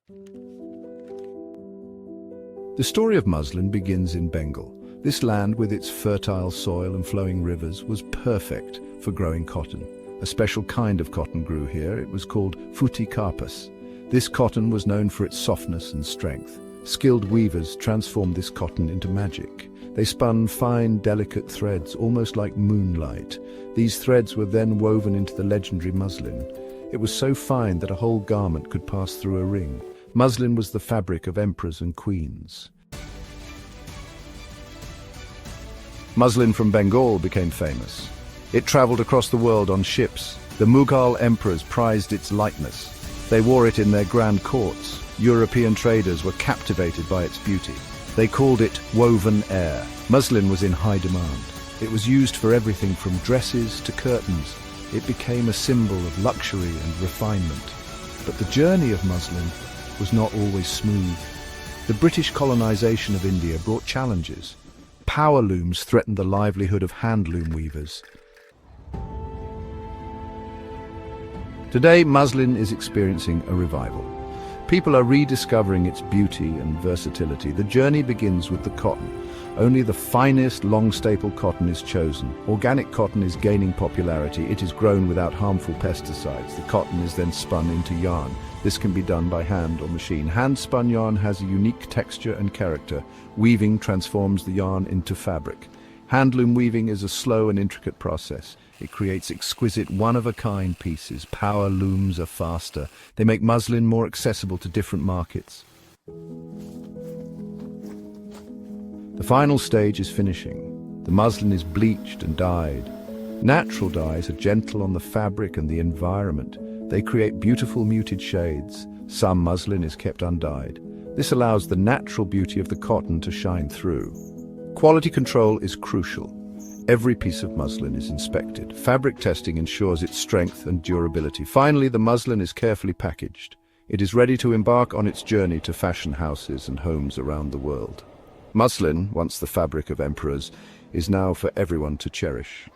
The story of muslin begins in Bengal. This land, with its fertile soil and flowing rivers, was perfect for growing cotton. A special kind of cotton grew here. It was called futi carpus. This cotton was known for its softness and strength. Skilled weavers transformed this cotton into magic. They spun fine, delicate threads, almost like moonlight. These threads were then woven into the legendary muslin. It was so fine that a whole garment could pass through a ring. Muslin was the fabric of emperors and queens. Muslin from Bengal became famous. It traveled across the world on ships. The Mughal emperors prized its lightness. They wore it in their grand courts. European traders were captivated by its beauty. They called it woven air. Muslin was in high demand. It was used for everything from dresses to curtains. It became a symbol of luxury and refinement. But the journey of muslin was not always smooth. The British colonization of India brought challenges. Power looms threatened the livelihood of handloom weavers. Today, muslin is experiencing a revival. People are rediscovering its beauty and versatility. The journey begins with the cotton. Only the finest long-staple cotton is chosen. Organic cotton is gaining popularity. It is grown without harmful pesticides. The cotton is then spun into yarn. This can be done by hand or machine. Hand-spun yarn has a unique texture and character. Weaving transforms the yarn into fabric. Handloom weaving is a slow and intricate process. It creates exquisite, one-of-a-kind pieces. Power looms are faster. They make muslin more accessible to different markets. The final stage is finishing. The muslin is bleached and dyed. Natural dyes are gentle on the fabric and the environment. They create beautiful muted shades. Some muslin is kept undyed. This allows the natural beauty of the cotton to shine through. Quality control is crucial. Every piece of muslin is inspected. Fabric testing ensures its strength and durability. Finally, the muslin is carefully packaged. It is ready to embark on its journey to fashion houses and homes around the world. Muslin, once the fabric of emperors, is now for everyone to cherish.